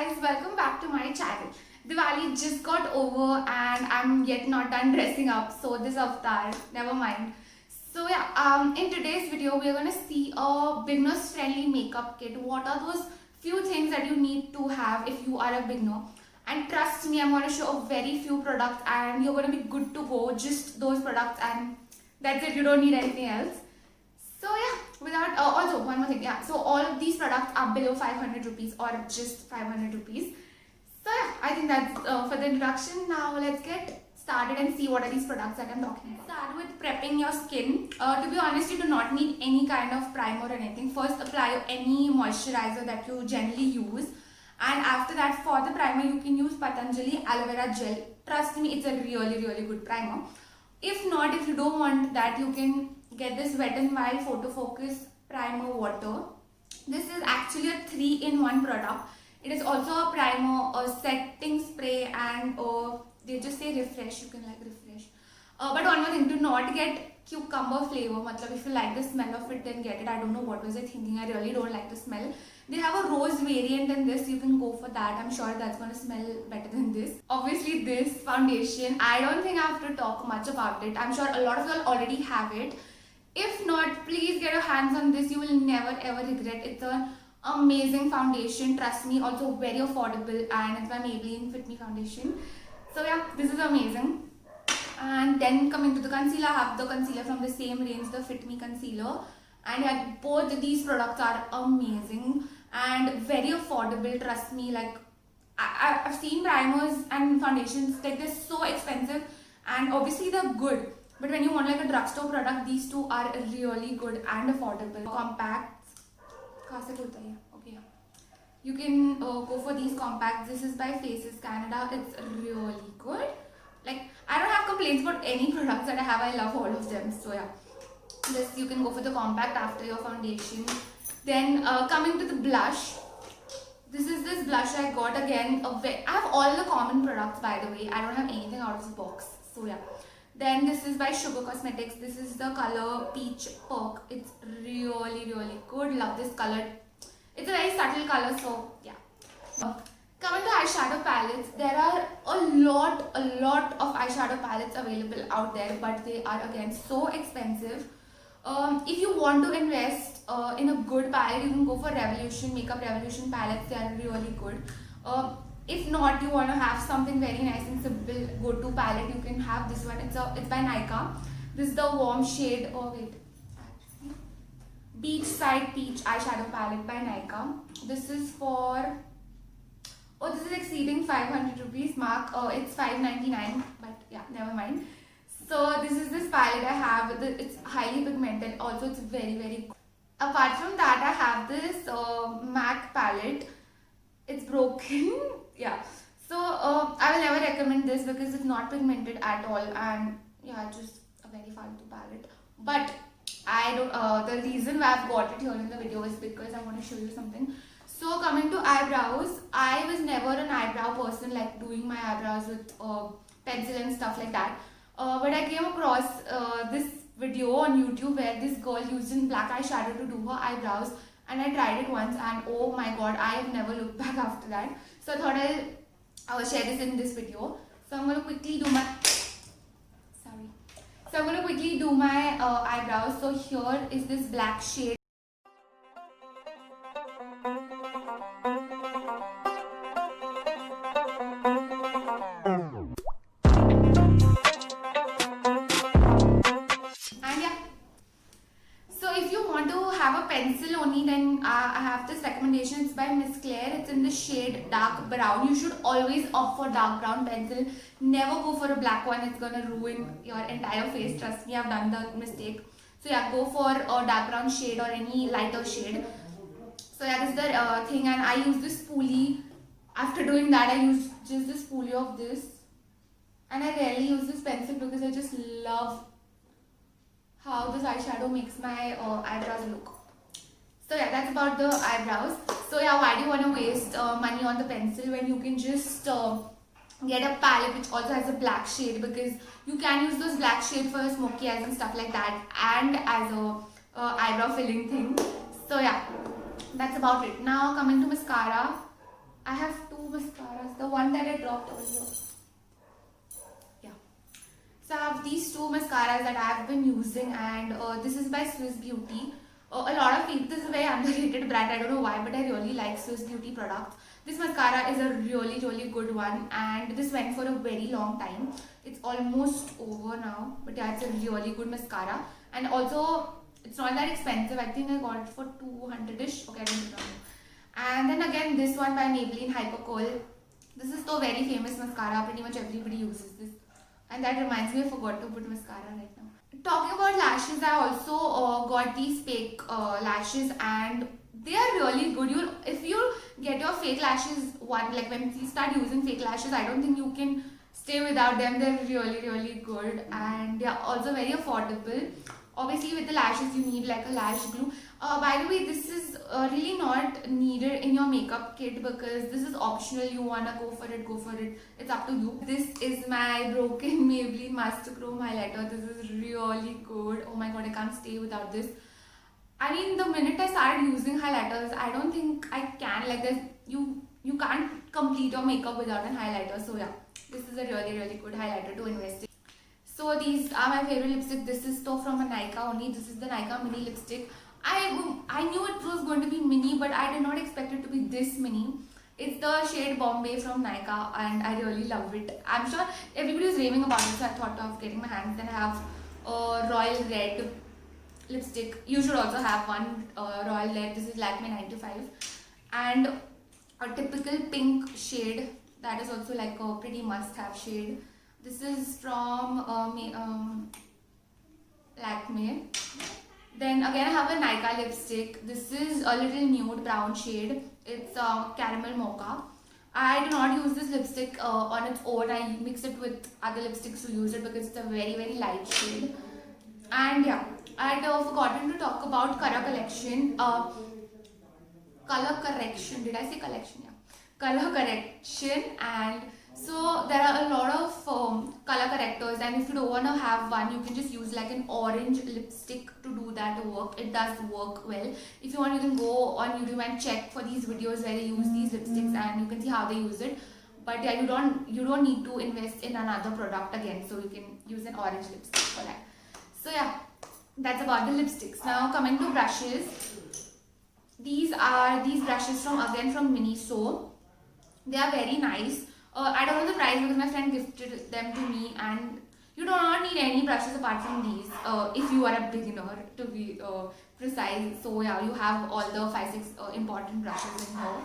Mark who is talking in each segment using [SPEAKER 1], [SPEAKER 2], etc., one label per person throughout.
[SPEAKER 1] guys, welcome back to my channel. Diwali just got over and I'm yet not done dressing up, so this avatar, never mind. So yeah, in today's video we are gonna see a beginner's friendly makeup kit. What are those few things that you need to have if you are a beginner? And trust me, I'm gonna show a very few products and you're gonna be good to go. Just those products and that's it. You don't need anything else. So yeah, without also one more thing, yeah. So all of these products are below 500 rupees or just 500 rupees. So yeah, I think that's for the introduction. Now let's get started and see what are these products that I'm talking about. Start with prepping your skin. To be honest, you do not need any kind of primer or anything. First, apply any moisturizer that you generally use. And after that, for the primer, you can use Patanjali aloe vera gel. Trust me, it's a really good primer. If not, if you don't want that, you can get this Wet n Wild Photo Focus Primer Water. This is actually a 3-in-1 product. It is also a primer, a setting spray, and they just say refresh. You can like refresh. But one more thing, do not get cucumber flavor. Matlab, if you like the smell of it, then get it. I don't know what was I thinking. I really don't like the smell. They have a rose variant in this. You can go for that. I'm sure that's going to smell better than this. Obviously, this foundation, I don't think I have to talk much about it. I'm sure a lot of you already have it. If not, please get your hands on this. You will never ever regret. It's an amazing foundation. Trust me. Also very affordable, and it's by Maybelline Fit Me foundation. So yeah, this is amazing. And then coming to the concealer, I have the concealer from the same range, the Fit Me concealer. And yeah, both these products are amazing and very affordable. Trust me, like I've seen primers and foundations, like they're so expensive and obviously they're good. But when you want like a drugstore product, these two are really good and affordable. Compacts. Okay, yeah. You can go for these compacts. This is by Faces Canada. It's really good. Like, I don't have complaints about any products that I have. I love all of them. So yeah, this you can go for the compact after your foundation. Then coming to the blush. This is this blush I got again. I have all the common products, by the way. I don't have anything out of the box. So yeah. Then this is by Sugar Cosmetics. This is the color Peach Perk. It's really good. Love this color. It's a very subtle color, so yeah. Coming to eyeshadow palettes, there are a lot of eyeshadow palettes available out there, but they are again so expensive. If you want to invest in a good palette, you can go for Revolution, Makeup Revolution palettes. They are really good. If not, you want to have something very nice and simple go-to palette, you can have this one. It's by Nykaa. This is the warm shade. Beachside Peach eyeshadow palette by Nykaa. This is for this is exceeding 500 rupees mark. It's 599, but yeah, never mind. So this is this palette I have. It's highly pigmented. Also, it's very good. Apart from that, I have this MAC palette. It's broken. Yeah. So I will never recommend this because it's not pigmented at all, and yeah, just a very faltu palette. But I don't. The reason why I've got it here in the video is because I want to show you something. So coming to eyebrows, I was never an eyebrow person, like doing my eyebrows with pencil and stuff like that. But I came across this video on YouTube where this girl used in black eyeshadow to do her eyebrows, and I tried it once and oh my god, I have never looked back after that. So I thought I'll share this in this video. So I'm going to quickly do my eyebrows. So here is this black shade. Pencil only, then I have this recommendation. It's by Miss Claire. It's in the shade dark brown. You should always opt for dark brown pencil. Never go for a black one. It's gonna ruin your entire face. Trust me, I've done the mistake. So yeah, go for a dark brown shade or any lighter shade. So yeah, this is the thing, and I use this spoolie. After doing that, I use just the spoolie of this, and I rarely use this pencil because I just love how this eyeshadow makes my eyebrows look. So yeah, that's about the eyebrows. So yeah, why do you want to waste money on the pencil when you can just get a palette which also has a black shade, because you can use those black shade for smoky eyes and stuff like that, and as a eyebrow filling thing. So yeah, that's about it. Now coming to mascara, I have two can get dropped over here. Yeah. So I have these two mascaras that I have been using, and this is by Swiss Beauty. A lot of people, this is a very underrated brand, I don't know why, but I really like Swiss Beauty products. This mascara is a really good one, and this went for a very long time. It's almost over now, but yeah, it's a really good mascara. And also, it's not that expensive. I think I got it for 200ish. Okay, I don't remember. And then again, this one by Maybelline Hypercoal. This is the very famous mascara. Pretty much everybody uses this. And that reminds me, I forgot to put mascara right now. Talking about lashes, I also got these fake lashes, and they are really good. If you get your fake lashes, like when you start using fake lashes, I don't think you can stay without them. They're really good, and they are also very affordable. Obviously, with the lashes, you need like a lash glue. By the way, this is really not needed in your makeup kit because this is optional. You wanna go for it, go for it. It's up to you. This is my broken Maybelline Master Chrome highlighter. This is really good. Oh my god, I can't stay without this. I mean, the minute I started using highlighters, I don't think I can. Like this, you can't complete your makeup without an highlighter. So yeah, this is a really good highlighter to invest in. So these are my favorite lipstick. This is though from a Nykaa only. This is the Nykaa mini lipstick. I knew it was going to be mini, but I did not expect it to be this mini. It's the shade Bombay from Nykaa, and I really love it. I'm sure everybody is raving about it, so I thought of getting my hands. Then I have a royal red lipstick. You should also have one royal red. This is Lakme 95, and a typical pink shade that is also like a pretty must-have shade. This is from Lakme. Then again I have a Nykaa lipstick. This is a little nude brown shade. It's caramel mocha. I do not use this lipstick on its own. I mix it with other lipsticks to use it because it's a very light shade. And yeah, I'd forgotten to talk about color collection. Color correction. Did I say collection? Yeah. Color correction. And so there are a lot of color correctors, and if you don't want to have one, you can just use like an orange lipstick to do that work. It does work well. If you want, you can go on YouTube and check for these videos where they use these lipsticks, and you can see how they use it. But yeah, you don't need to invest in another product again, so you can use an orange lipstick for that. So yeah, that's about the lipsticks. Now coming to brushes, these are these brushes from Miniso. They are very nice. I don't know the price because my friend gifted them to me, and you do not need any brushes apart from these if you are a beginner, to be precise. So yeah, you have all the 5-6 important brushes in here.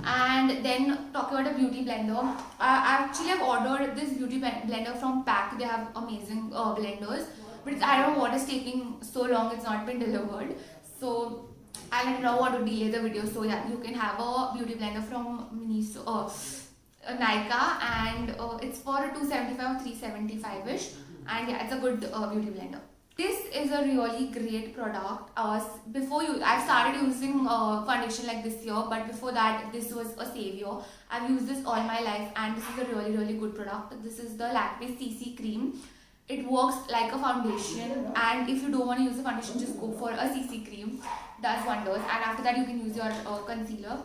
[SPEAKER 1] And then talking about a beauty blender, actually I've ordered this beauty blender from Pack. They have amazing blenders, but I don't know what is taking so long. It's not been delivered, so I didn't know what to delay the video. So yeah, you can have a beauty blender from Miniso. Nykaa, and it's for 275 or 375ish, and yeah, it's a good beauty blender. This is a really great product. I started using foundation like this year, but before that this was a savior. I've used this all my life, and this is a really good product. This is the Lakme CC cream. It works like a foundation, and if you don't want to use a foundation, just go for a CC cream. Does wonders. And after that you can use your concealer,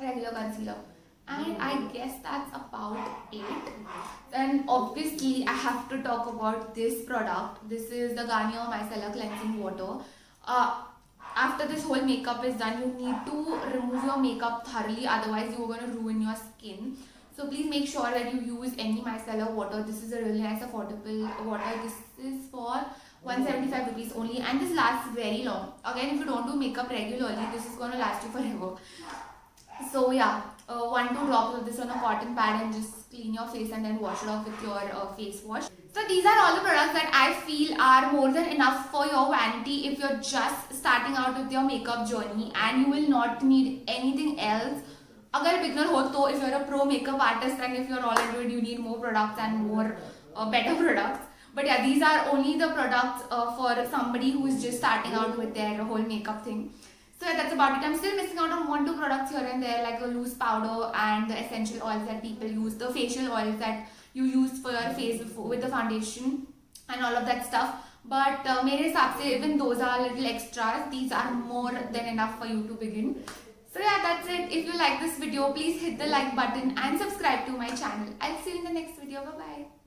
[SPEAKER 1] regular concealer. And I guess that's about it. And obviously I have to talk about this product. This is the Garnier Micellar Cleansing Water. After this whole makeup is done, you need to remove your makeup thoroughly, otherwise you're going to ruin your skin. So please make sure that you use any micellar water. This is a really nice affordable water. This is for 175 rupees only, and this lasts very long. Again, if you don't do makeup regularly, this is going to last you forever. So yeah, 1-2 drops of this on a cotton pad and just clean your face and then wash it off with your face wash. So these are all the products that I feel are more than enough for your vanity if you're just starting out with your makeup journey, and you will not need anything else. Agar beginner ho to, if you're a pro makeup artist and if you're all into it, you need more products and more better products. But yeah, these are only the products for somebody who is just starting out with their whole makeup thing. So yeah, that's about it. I'm still missing out on 1-2 products here and there, like a loose powder and the essential oils that people use, the facial oils that you use for your face with the foundation and all of that stuff. But mere hisab se, even those are little extras. These are more than enough for you to begin. So yeah, that's it. If you like this video, please hit the like button and subscribe to my channel. I'll see you in the next video. Bye bye.